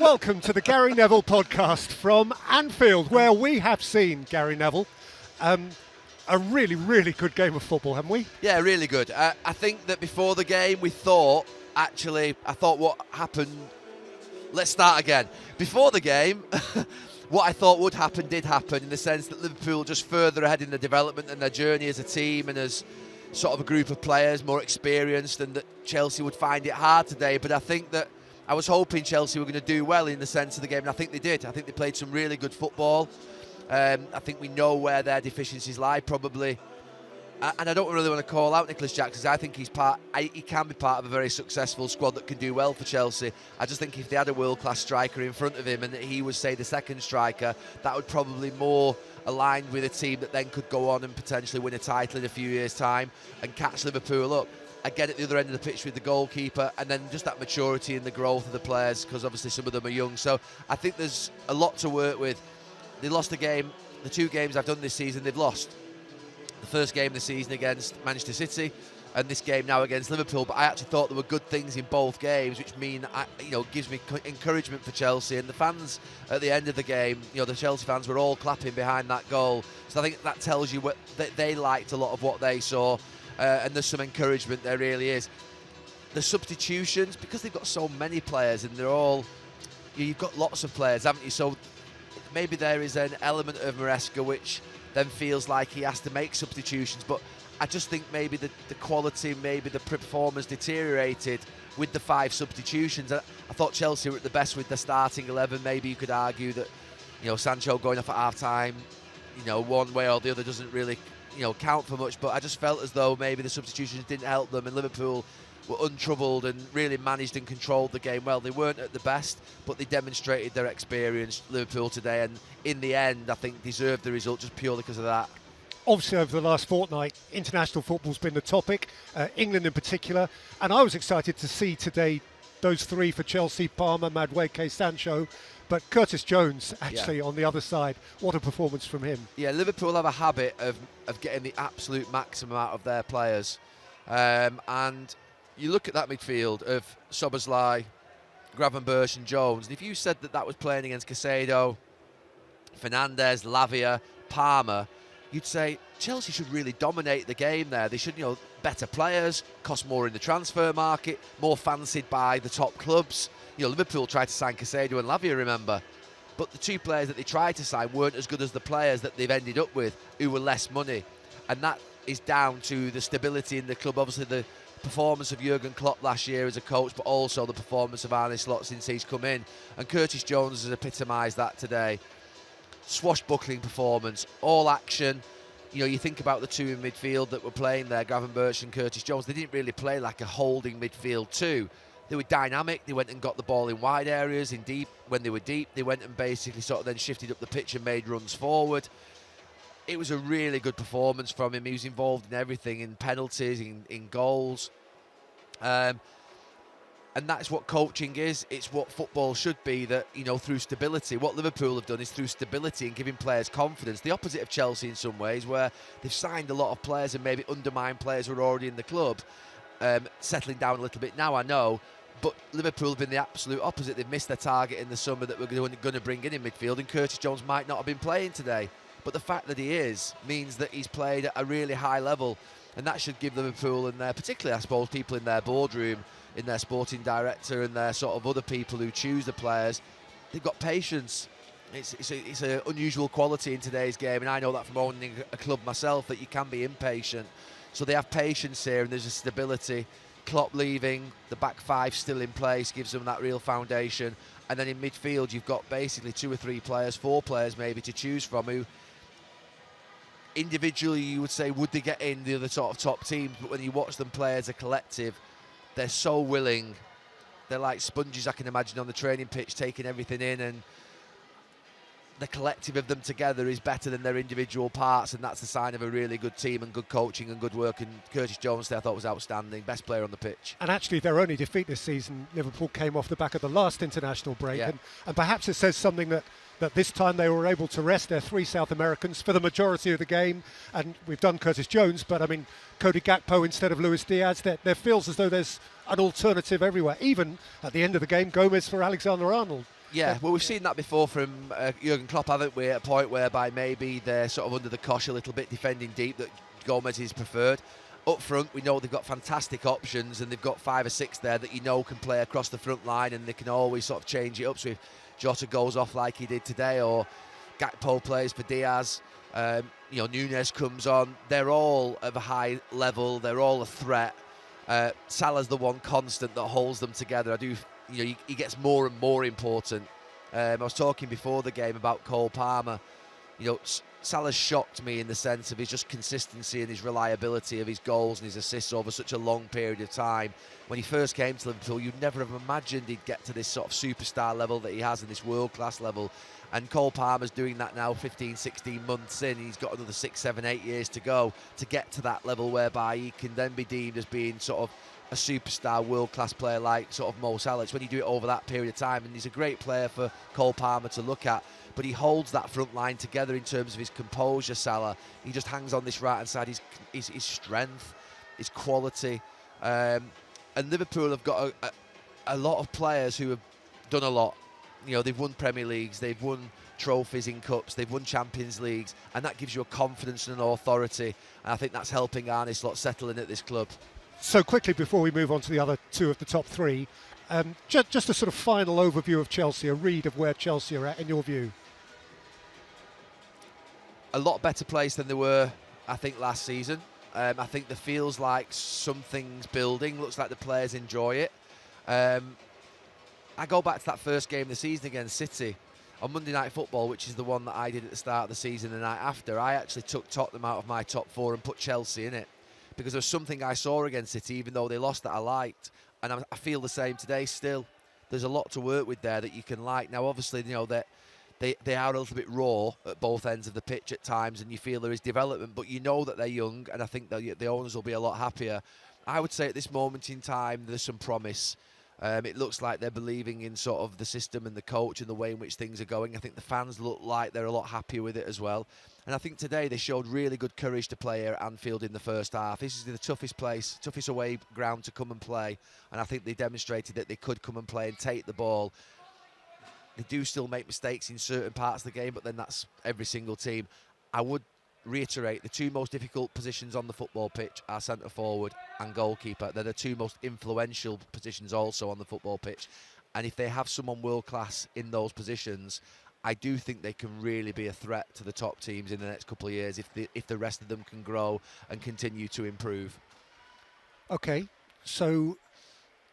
Welcome to the Gary Neville podcast from Anfield, where we have seen Gary Neville. A really, really good game of football, haven't we? Yeah, really good. I think that before the game I thought what happened... Let's start again. Before the game, what I thought would happen did happen, in the sense that Liverpool just further ahead in the development and their journey as a team and as sort of a group of players, more experienced, and that Chelsea would find it hard today. But I think that I was hoping Chelsea were going to do well in the sense of the game, and I think they did. I think they played some really good football. I think we know where their deficiencies lie, probably. And I don't really want to call out Nicholas Jackson, because I think he can be part of a very successful squad that can do well for Chelsea. I just think if they had a world-class striker in front of him and that he was, say, the second striker, that would probably more align with a team that then could go on and potentially win a title in a few years' time and catch Liverpool up. Again, at the other end of the pitch with the goalkeeper, and then just that maturity and the growth of the players, because obviously some of them are young. So I think there's a lot to work with. They lost a game. The two games I've done this season, they've lost. The first game of the season against Manchester City, and this game now against Liverpool. But I actually thought there were good things in both games, which gives me encouragement for Chelsea. And the fans at the end of the game, the Chelsea fans were all clapping behind that goal. So I think that tells you that they liked a lot of what they saw, and there's some encouragement there, really is. The substitutions, because they've got so many players, and they're all, you've got lots of players, haven't you? So maybe there is an element of Maresca which then feels like he has to make substitutions, but I just think maybe the quality, maybe the performance deteriorated with the 5 substitutions. I thought Chelsea were at the best with the starting 11. Maybe you could argue that, Sancho going off at half-time, one way or the other doesn't really, count for much, but I just felt as though maybe the substitutions didn't help them, and Liverpool were untroubled and really managed and controlled the game well. They weren't at the best, but they demonstrated their experience, Liverpool, today, and in the end I think deserved the result just purely because of that. Obviously, over the last fortnight, international football's been the topic, England in particular, and I was excited to see today those 3 for Chelsea: Palmer, Madueke, Sancho, but Curtis Jones actually on the other side. What a performance from him. Yeah, Liverpool have a habit of getting the absolute maximum out of their players, and you look at that midfield of Szoboszlai, Gravenberch and Jones, and if you said that was playing against Caicedo, Fernandes, Lavia, Palmer, you'd say Chelsea should really dominate the game there. They should, better players, cost more in the transfer market, more fancied by the top clubs. Liverpool tried to sign Caicedo and Lavia, remember? But the 2 players that they tried to sign weren't as good as the players that they've ended up with, who were less money. And that is down to the stability in the club. Obviously, the performance of Jurgen Klopp last year as a coach, but also the performance of Arne Slot since he's come in. And Curtis Jones has epitomised that today. Swashbuckling performance, all action. You think about the 2 in midfield that were playing there, Gravenberch and Curtis Jones. They didn't really play like a holding midfield 2. They were dynamic. They went and got the ball in wide areas, in deep. When they were deep, they went and basically sort of then shifted up the pitch and made runs forward. It was a really good performance from him. He was involved in everything, in penalties, in goals. And that's what coaching is. It's what football should be, that, through stability. What Liverpool have done is through stability and giving players confidence. The opposite of Chelsea in some ways, where they've signed a lot of players and maybe undermined players who are already in the club, settling down a little bit now, I know. But Liverpool have been the absolute opposite. They've missed their target in the summer that we're going to bring in midfield, and Curtis Jones might not have been playing today. But the fact that he is means that he's played at a really high level, and that should give Liverpool, and particularly, I suppose, people in their boardroom, in their sporting director and their sort of other people who choose the players, they've got patience. It's an unusual quality in today's game, and I know that from owning a club myself, that you can be impatient. So they have patience here, and there's a stability. Klopp leaving, the back 5 still in place, gives them that real foundation. And then in midfield, you've got basically 2 or 3 players, 4 players maybe, to choose from, who individually you would say, would they get in the other sort of top teams? But when you watch them play as a collective, they're so willing. They're like sponges, I can imagine, on the training pitch, taking everything in, and the collective of them together is better than their individual parts, and that's the sign of a really good team and good coaching and good work. And Curtis Jones there, I thought, was outstanding, best player on the pitch. And actually their only defeat this season, Liverpool, came off the back of the last international break, and perhaps it says something that this time they were able to rest their 3 South Americans for the majority of the game. And we've done Curtis Jones, but I mean, Cody Gakpo instead of Luis Diaz, there feels as though there's an alternative everywhere. Even at the end of the game, Gomez for Alexander-Arnold. Yeah, well, we've seen that before from Jurgen Klopp, haven't we? At a point whereby maybe they're sort of under the cosh a little bit, defending deep, that Gomez is preferred. Up front, we know they've got fantastic options, and they've got 5 or 6 there that can play across the front line, and they can always sort of change it up. So if Jota goes off like he did today, or Gakpo plays for Diaz, Nunez comes on, they're all of a high level, they're all a threat. Salah's the one constant that holds them together. He gets more and more important. I was talking before the game about Cole Palmer. Salah's shocked me in the sense of his just consistency and his reliability of his goals and his assists over such a long period of time. When he first came to Liverpool, you'd never have imagined he'd get to this sort of superstar level that he has, and this world-class level. And Cole Palmer's doing that now 15, 16 months in. He's got another 6, 7, 8 years to go to get to that level whereby he can then be deemed as being sort of a superstar world-class player like sort of Mo Salah. It's when you do it over that period of time, and he's a great player for Cole Palmer to look at, but he holds that front line together in terms of his composure. Salah, he just hangs on this right hand side, his strength, his quality, and Liverpool have got a lot of players who have done a lot. They've won Premier Leagues, they've won trophies in cups, they've won Champions Leagues, and that gives you a confidence and an authority, and I think that's helping Arne Slot settle in at this club. So quickly, before we move on to the other 2 of the top 3, just a sort of final overview of Chelsea, a read of where Chelsea are at in your view. A lot better place than they were, I think, last season. I think there feels like something's building. Looks like the players enjoy it. I go back to that first game of the season against City on Monday Night Football, which is the one that I did at the start of the season the night after. I actually took Tottenham out of my top 4 and put Chelsea in it, because there was something I saw against City, even though they lost, that I liked. And I feel the same today still. There's a lot to work with there that you can like. Now, obviously, that they are a little bit raw at both ends of the pitch at times, and you feel there is development, but you know that they're young, and I think that the owners will be a lot happier. I would say at this moment in time, there's some promise. It looks like they're believing in sort of the system and the coach and the way in which things are going. I think the fans look like they're a lot happier with it as well. And I think today they showed really good courage to play here at Anfield in the first half. This is the toughest away ground to come and play. And I think they demonstrated that they could come and play and take the ball. They do still make mistakes in certain parts of the game, but then that's every single team. I would reiterate, the 2 most difficult positions on the football pitch are centre forward and goalkeeper. They're the 2 most influential positions also on the football pitch, and if they have someone world class in those positions, I do think they can really be a threat to the top teams in the next couple of years if the rest of them can grow and continue to improve. Okay, so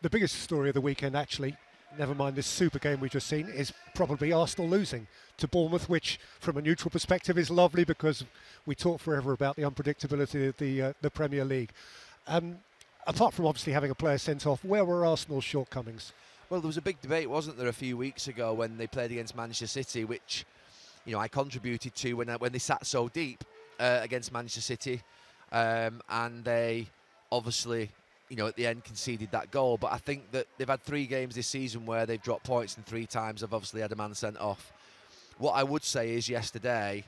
the biggest story of the weekend, actually, never mind this super game we've just seen, is probably Arsenal losing to Bournemouth, which from a neutral perspective is lovely, because we talk forever about the unpredictability of the Premier League. Apart from obviously having a player sent off, where were Arsenal's shortcomings? Well, there was a big debate, wasn't there, a few weeks ago when they played against Manchester City, which I contributed to when they sat so deep against Manchester City, and they obviously at the end conceded that goal. But I think that they've had 3 games this season where they've dropped points, and 3 times they've obviously had a man sent off. What I would say is yesterday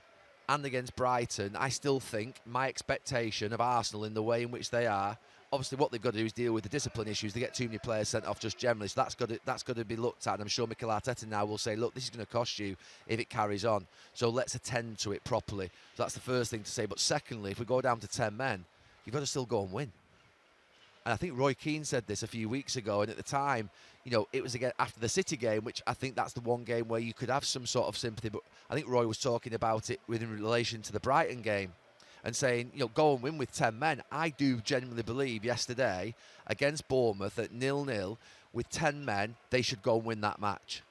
and against Brighton, I still think my expectation of Arsenal in the way in which they are, obviously what they've got to do is deal with the discipline issues. They get too many players sent off just generally, so that's got to be looked at. And I'm sure Mikel Arteta now will say, look, this is going to cost you if it carries on, so let's attend to it properly. So that's the first thing to say. But secondly, if we go down to 10 men, you've got to still go and win. And I think Roy Keane said this a few weeks ago, and at the time, it was again after the City game, which I think that's the one game where you could have some sort of sympathy. But I think Roy was talking about it in relation to the Brighton game and saying, go and win with 10 men. I do genuinely believe yesterday against Bournemouth at 0-0 with 10 men, they should go and win that match.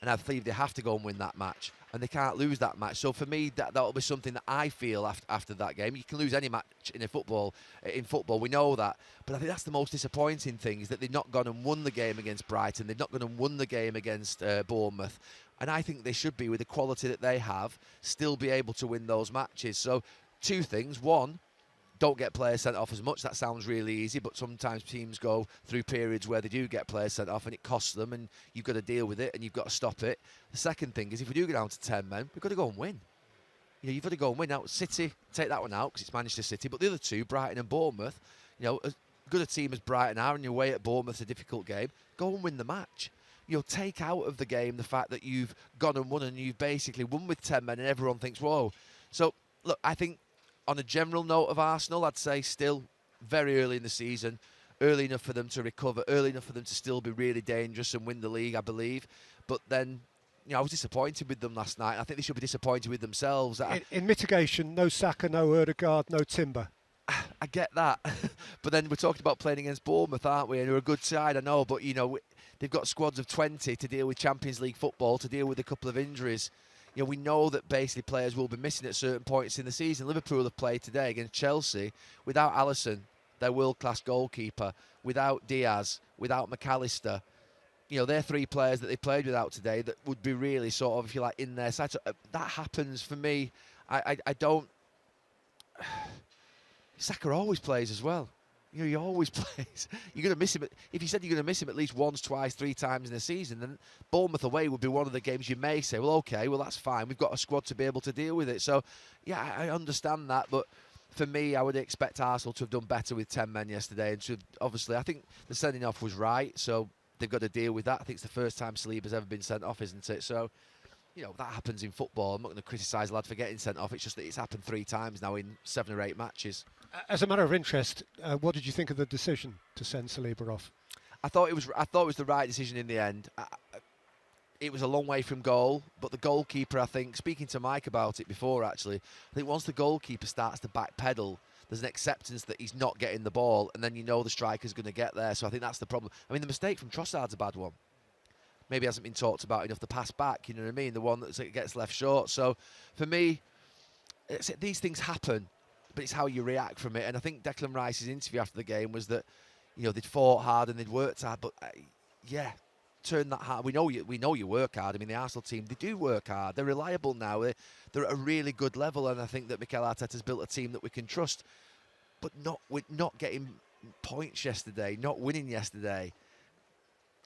And I believe they have to go and win that match, and they can't lose that match. So for me, that'll be something that I feel after that game. You can lose any match in football, we know that. But I think that's the most disappointing thing, is that they've not gone and won the game against Brighton. They've not gone and won the game against Bournemouth. And I think they should be, with the quality that they have, still be able to win those matches. So 2 things. 1, don't get players sent off as much. That sounds really easy, but sometimes teams go through periods where they do get players sent off and it costs them, and you've got to deal with it and you've got to stop it. The second thing is, if we do go down to 10 men, we've got to go and win. You've got to go and win. Now, City, take that one out because it's Manchester City, but the other 2, Brighton and Bournemouth, as good a team as Brighton are, and your way at Bournemouth, a difficult game, go and win the match. take out of the game the fact that you've gone and won, and you've basically won with 10 men, and everyone thinks, whoa. So, look, I think on a general note of Arsenal, I'd say still very early in the season, early enough for them to recover, early enough for them to still be really dangerous and win the league, I believe. But then, I was disappointed with them last night. I think they should be disappointed with themselves. In mitigation, no Saka, no Ødegaard, no Timber. I get that. But then we're talking about playing against Bournemouth, aren't we? And they're a good side, I know, but, they've got squads of 20 to deal with Champions League football, to deal with a couple of injuries. We know that basically players will be missing at certain points in the season. Liverpool have played today against Chelsea without Alisson, their world-class goalkeeper, without Diaz, without McAllister. They're three players that they played without today that would be really sort of, if you like, in their side. So, that happens for me. I don't... Saka always plays as well. He always plays. You're going to miss him. If you said you're going to miss him at least once, twice, 3 times in the season, then Bournemouth away would be one of the games you may say, well, okay, well, that's fine. We've got a squad to be able to deal with it. So, yeah, I understand that. But for me, I would expect Arsenal to have done better with 10 men yesterday. And obviously, I think the sending off was right. So they've got to deal with that. I think it's the first time Saliba's ever been sent off, isn't it? So, that happens in football. I'm not going to criticise the lad for getting sent off. It's just that it's happened 3 times now in 7 or 8 matches. As a matter of interest, what did you think of the decision to send Saliba off? I thought it was the right decision in the end. It was a long way from goal, but the goalkeeper, I think, speaking to Mike about it before, actually, I think once the goalkeeper starts to backpedal, there's an acceptance that he's not getting the ball, and then the striker's going to get there. So I think that's the problem. I mean, the mistake from Trossard's a bad one. Maybe hasn't been talked about enough. The pass back, you know what I mean? The one that gets left short. So for me, these things happen, but it's how you react from it. And I think Declan Rice's interview after the game was that, they'd fought hard and they'd worked hard, but turn that hard. We know you work hard. I mean, the Arsenal team, they do work hard. They're reliable now. They're at a really good level, and I think that Mikel Arteta's built a team that we can trust. But not getting points yesterday, not winning yesterday.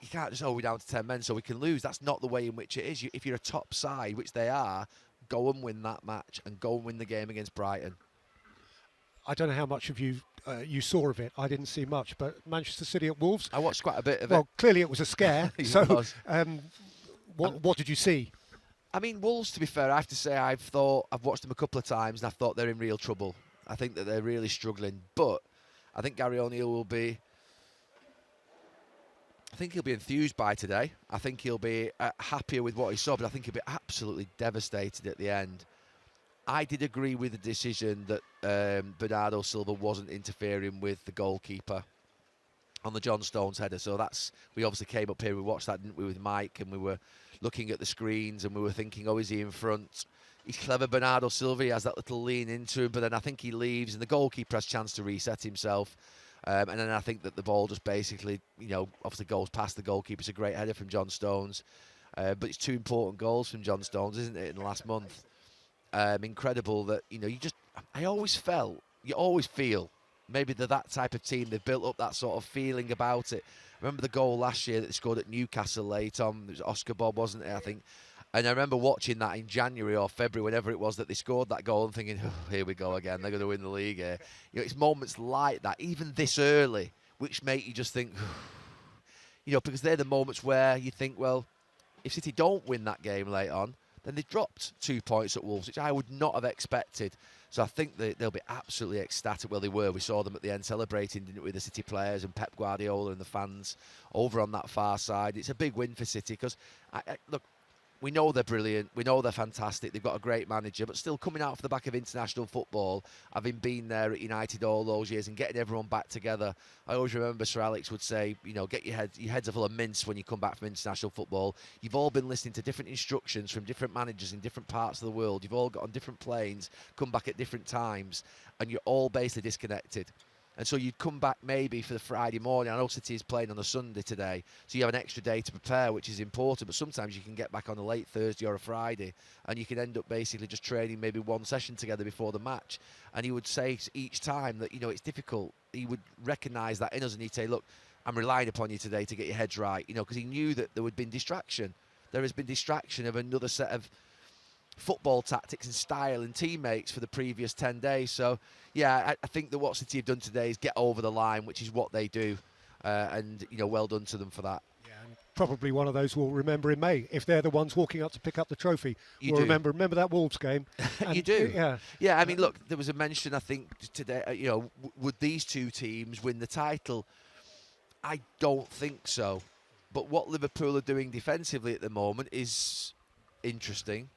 You can't just, we're down to 10 men so we can lose. That's not the way in which it is. If you're a top side, which they are, go and win that match and go and win the game against Brighton. I don't know how much of you saw of it. I didn't see much, but Manchester City at Wolves. I watched quite a bit of it. Well, clearly it was a scare. So, what did you see? I mean, Wolves, to be fair, I have to say I've watched them a couple of times and I thought they're in real trouble. I think that they're really struggling, but I think Gary O'Neill will be... I think he'll be enthused by today. I think he'll be happier with what he saw, but I think he'll be absolutely devastated at the end. I did agree with the decision that Bernardo Silva wasn't interfering with the goalkeeper on the John Stones header. So we obviously came up here, we watched that, didn't we, with Mike, and we were looking at the screens and we were thinking, is he in front? He's clever, Bernardo Silva, he has that little lean into him, but then I think he leaves and the goalkeeper has a chance to reset himself. And then I think that the ball just basically, obviously goes past the goalkeeper. It's a great header from John Stones. But it's 2 important goals from John Stones, isn't it, in the last month? Incredible that, I always you always feel, maybe they're that type of team. They've built up that sort of feeling about it. Remember the goal last year that they scored at Newcastle late on? It was Oscar Bob, wasn't it, I think? And I remember watching that in January or February, whenever it was that they scored that goal, and thinking, here we go again, they're going to win the league here. It's moments like that, even this early, which make you just think, because they're the moments where you think, well, if City don't win that game late on, then they dropped 2 points at Wolves, which I would not have expected. So I think they'll be absolutely ecstatic. Well, they were. We saw them at the end celebrating, didn't we, the City players and Pep Guardiola and the fans over on that far side. It's a big win for City because, look, we know they're brilliant. We know they're fantastic. They've got a great manager, but still coming out off the back of international football, having been there at United all those years and getting everyone back together. I always remember Sir Alex would say, get your heads are full of mince when you come back from international football. You've all been listening to different instructions from different managers in different parts of the world. You've all got on different planes, come back at different times, and you're all basically disconnected. And so you'd come back maybe for the Friday morning. I know City is playing on a Sunday today, so you have an extra day to prepare, which is important. But sometimes you can get back on a late Thursday or a Friday, and you can end up basically just training maybe one session together before the match. And he would say each time that, it's difficult. He would recognise that in us, and he'd say, look, I'm relying upon you today to get your heads right, because he knew that there would been distraction. There has been distraction of another set of football tactics and style and teammates for the previous 10 days. So, yeah, I think that what City have done today is get over the line, which is what they do. And, well done to them for that. Yeah, and probably one of those we'll remember in May if they're the ones walking up to pick up the trophy. You we'll do. remember that Wolves game. You do. Yeah. Yeah, I mean, look, there was a mention, I think, today, would these two teams win the title? I don't think so. But what Liverpool are doing defensively at the moment is interesting.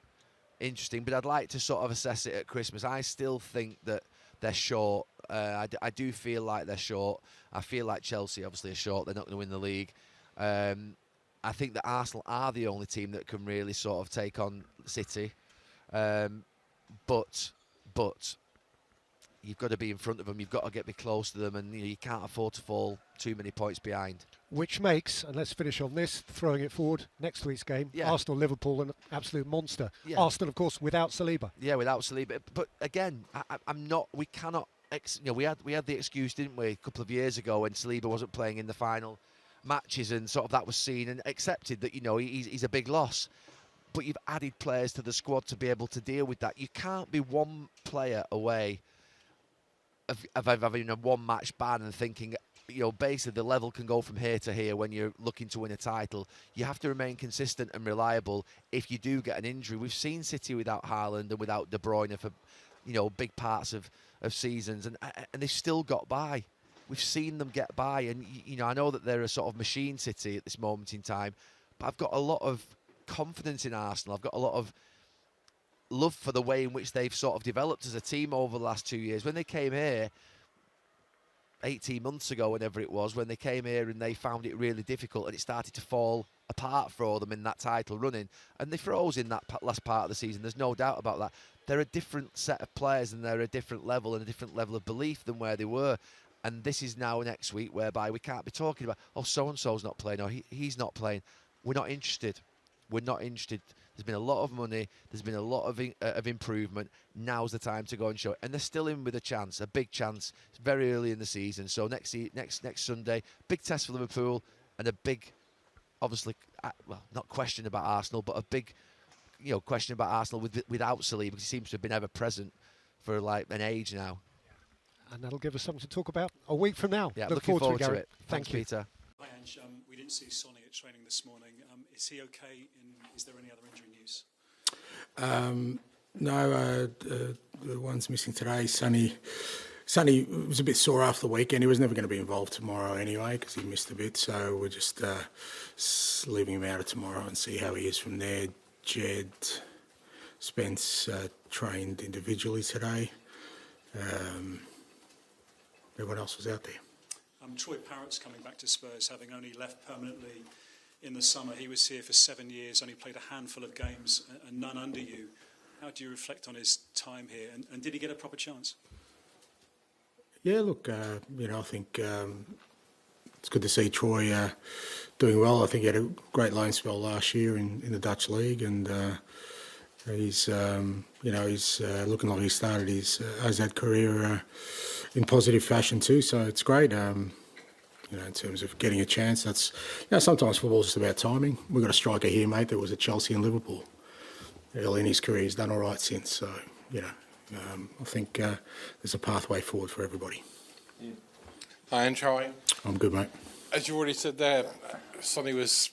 But I'd like to sort of assess it at Christmas. I still think that they're short. I do feel like they're short. I feel like Chelsea obviously are short. They're not going to win the league. I think that Arsenal are the only team that can really sort of take on City. But you've got to be in front of them. You've got to be close to them, and you can't afford to fall too many points behind. Which makes, and let's finish on this, throwing it forward, next week's game, Arsenal-Liverpool, an absolute monster. Yeah. Arsenal, of course, without Saliba. Yeah, without Saliba. But again, I'm not. We cannot. We had the excuse, didn't we, a couple of years ago when Saliba wasn't playing in the final matches, and sort of that was seen and accepted that he's a big loss. But you've added players to the squad to be able to deal with that. You can't be one player away of having a one-match ban and thinking, basically the level can go from here to here when you're looking to win a title. You have to remain consistent and reliable if you do get an injury. We've seen City without Haaland and without De Bruyne for, big parts of seasons, and they've still got by. We've seen them get by, and, I know that they're a sort of machine City at this moment in time, but I've got a lot of confidence in Arsenal. I've got a lot of love for the way in which they've sort of developed as a team over the last 2 years. When they came here 18 months ago, whenever it was, when they came here and they found it really difficult and it started to fall apart for them in that title running, and they froze in that last part of the season, there's no doubt about that. They're a different set of players and they're a different level and a different level of belief than where they were. And this is now next week whereby we can't be talking about, so-and-so's not playing, or he's not playing. We're not interested. We're not interested. There's been a lot of money. There's been a lot of improvement. Now's the time to go and show it. And they're still in with a chance, a big chance. It's very early in the season. So next Sunday, big test for Liverpool and a big, obviously, not question about Arsenal, but a big, question about Arsenal without Saliba, because he seems to have been ever present for like an age now. And that'll give us something to talk about a week from now. Yeah, looking forward to it. Thank you, Peter. Hi, Ange. We didn't see Sonny at training this morning. Is he okay? Is there any other injury news? No, the one's missing today. Sonny was a bit sore after the weekend. He was never going to be involved tomorrow anyway because he missed a bit. So we're just leaving him out of tomorrow and see how he is from there. Jed Spence trained individually today. Everyone else was out there. Troy Parrott's coming back to Spurs, having only left permanently in the summer. He was here for 7 years, only played a handful of games and none under you. How do you reflect on his time here? And did he get a proper chance? Yeah, look, I think it's good to see Troy doing well. I think he had a great loan spell last year in the Dutch league, and he's looking like he started his AZ career in positive fashion too. So it's great. In terms of getting a chance, that's sometimes football's just about timing. We've got a striker here, mate, that was at Chelsea and Liverpool early in his career. He's done all right since. So I think there's a pathway forward for everybody. Yeah. Hi, Ange, how are you? I'm good, mate. As you already said there, Sonny was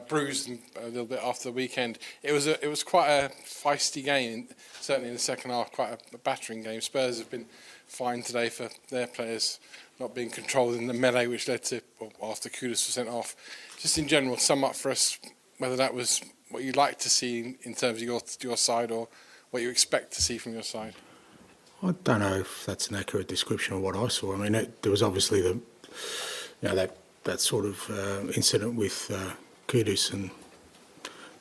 bruised a little bit after the weekend. It was quite a feisty game, certainly in the second half, quite a battering game. Spurs have been fined today for their players not being controlled in the melee, which led to, after Kudus was sent off. Just in general, sum up for us whether that was what you'd like to see in terms of your side, or what you expect to see from your side. I don't know if that's an accurate description of what I saw. I mean, there was obviously that sort of incident with Kudus, and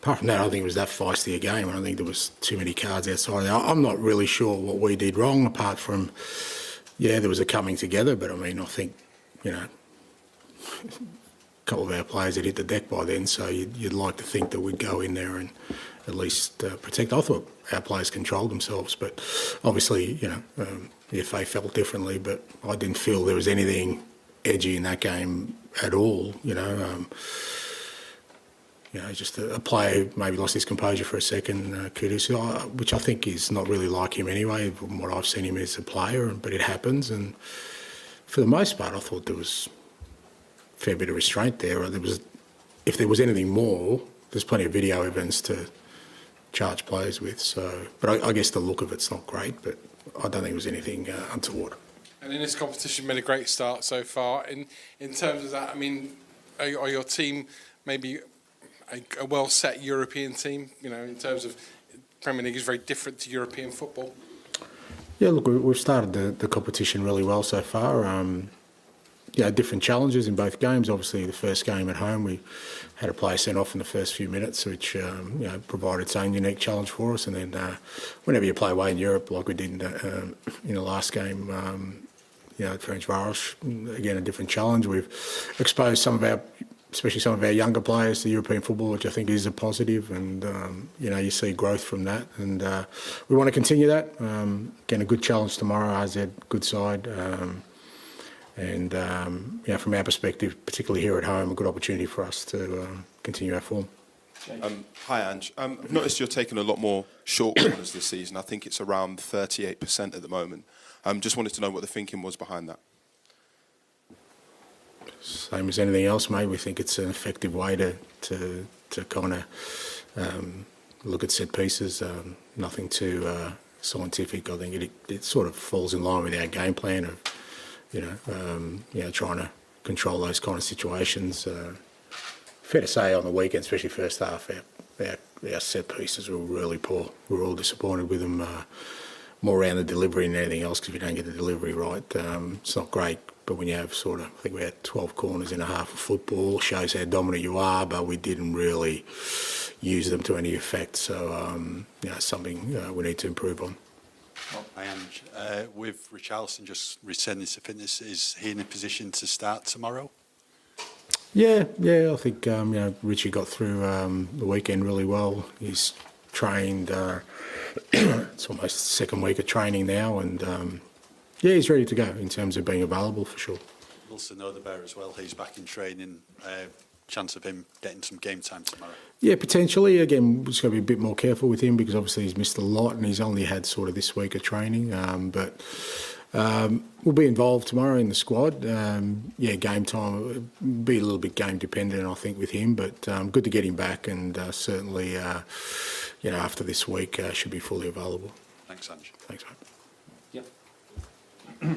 apart from that, I don't think it was that feisty a game. I don't think there was too many cards outside. I'm not really sure what we did wrong, apart from, there was a coming together. But I mean, I think, a couple of our players had hit the deck by then, so you'd like to think that we'd go in there and at least protect. I thought our players controlled themselves, but obviously, the FA felt differently. But I didn't feel there was anything edgy in that game at all. Just a player maybe lost his composure for a second, Kudus, which I think is not really like him anyway, from what I've seen him as a player, but it happens. And for the most part, I thought there was a fair bit of restraint there. There was if there was anything more, there's plenty of video evidence to charge players with. So, but I guess the look of it's not great, but I don't think it was anything untoward. And in this competition, made a great start so far. In terms of that, I mean, are your team maybe a well-set European team? You know, in terms of Premier League is very different to European football. Yeah, look, we've started the competition really well so far. Different challenges in both games. Obviously, the first game at home, we had a player sent off in the first few minutes, which provided its own unique challenge for us. And then whenever you play away in Europe, like we did in the last game, at Ferencváros, again, a different challenge. We've exposed especially some of our younger players to European football, which I think is a positive, and you see growth from that, and we want to continue that. Again, a good challenge tomorrow. AZ, good side, and from our perspective, particularly here at home, a good opportunity for us to continue our form. Hi, Ange. I've noticed you're taking a lot more short corners this season. I think it's around 38% at the moment. Just wanted to know what the thinking was behind that. Same as anything else, mate. We think it's an effective way to kind of look at set pieces. Nothing too scientific. I think it sort of falls in line with our game plan of trying to control those kind of situations. Fair to say on the weekend, especially first half, our set pieces were really poor. We were all disappointed with them. More around the delivery than anything else, because if you don't get the delivery right, it's not great. But when you have I think we had 12 corners in a half of football, shows how dominant you are, but we didn't really use them to any effect. So, something we need to improve on. And with Richarlison just returning to fitness, is he in a position to start tomorrow? Yeah, I think Richie got through the weekend really well. He's trained. It's almost the second week of training now, and he's ready to go in terms of being available for sure. Also know the bear as well. He's back in training. Chance of him getting some game time tomorrow. Yeah, potentially. Again, we're just got to be a bit more careful with him because obviously he's missed a lot and he's only had sort of this week of training. But we'll be involved tomorrow in the squad. Game time will be a little bit game dependent, I think, with him. But good to get him back, and certainly, after this week, should be fully available. Thanks, Ange. Thanks, mate.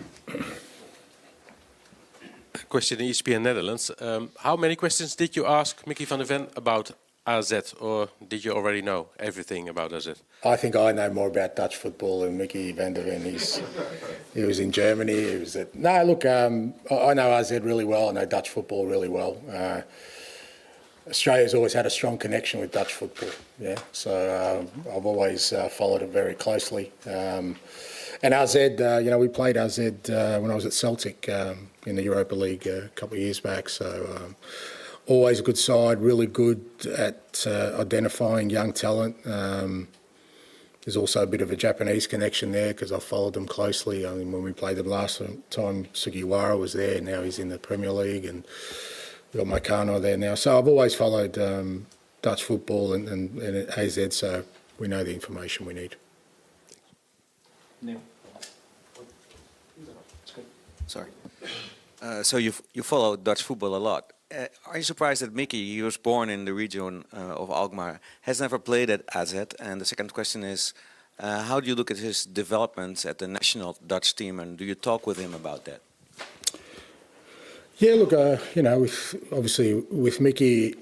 Question in ESPN Netherlands. How many questions did you ask Mickey van der Ven about AZ, or did you already know everything about AZ? I think I know more about Dutch football than Mickey van der Ven. He was in Germany. He was at... No, look, I know AZ really well. I know Dutch football really well. Australia's always had a strong connection with Dutch football. Yeah, so I've always followed it very closely. And AZ, we played AZ when I was at Celtic in the Europa League a couple of years back. So always a good side, really good at identifying young talent. There's also a bit of a Japanese connection there because I followed them closely. I mean, when we played them last time, Sugiwara was there. Now he's in the Premier League, and we've got Makano there now. So I've always followed Dutch football and AZ, so we know the information we need. Neil. Sorry. So you follow Dutch football a lot. Are you surprised that Mickey, he was born in the region of Alkmaar, has never played at AZ? And the second question is, how do you look at his developments at the national Dutch team, and do you talk with him about that? Yeah, look, with Mickey,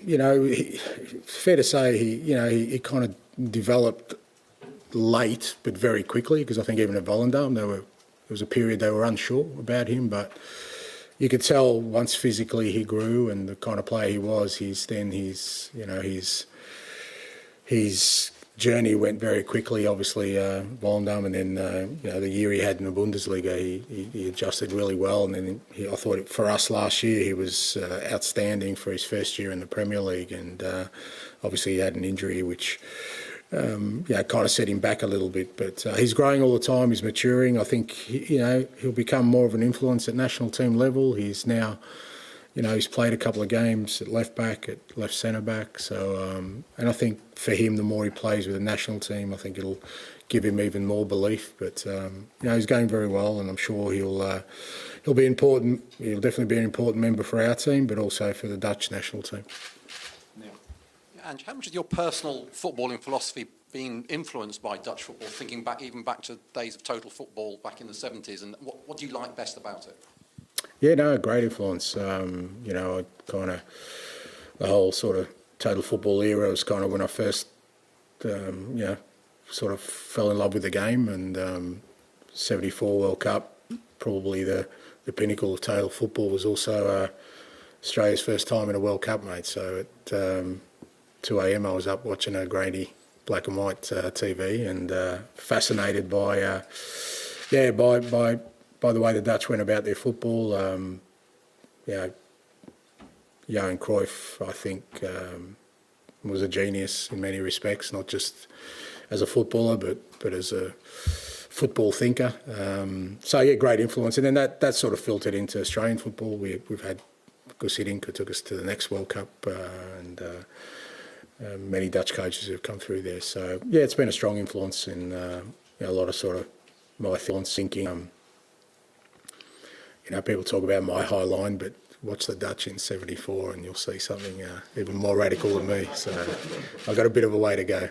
fair to say he kind of developed late but very quickly, because I think even at Volendam there was a period they were unsure about him, but you could tell once physically he grew and the kind of player he was, his journey went very quickly. Obviously, Volendam, and then the year he had in the Bundesliga, he adjusted really well. And then I thought for us last year he was outstanding for his first year in the Premier League. And obviously he had an injury which kind of set him back a little bit. But he's growing all the time. He's maturing. I think he'll become more of an influence at national team level. He's now. He's played a couple of games at left back, at left centre back. So, and I think for him, the more he plays with the national team, I think it'll give him even more belief. But he's going very well, and I'm sure he'll be important. He'll definitely be an important member for our team, but also for the Dutch national team. And how much of your personal footballing philosophy been influenced by Dutch football, thinking back even back to days of total football back in the 70s, and what do you like best about it? Yeah, no, great influence. You know, kind of the whole sort of total football era was kind of when I first, you know, sort of fell in love with the game, and 74 World Cup, probably the pinnacle of total football, was also Australia's first time in a World Cup, mate. So at 2 a.m. I was up watching a grainy black and white TV, and fascinated by by the way the Dutch went about their football. You know, Johan Cruyff, I think, was a genius in many respects, not just as a footballer, but as a football thinker. So yeah, great influence, and then that sort of filtered into Australian football. We've had Gus Hiddink, who took us to the next World Cup, and many Dutch coaches who've come through there. So yeah, it's been a strong influence in you know, a lot of sort of my thinking. You know, people talk about my high line, but watch the Dutch in 74 and you'll see something even more radical than me. So I've got a bit of a way to go.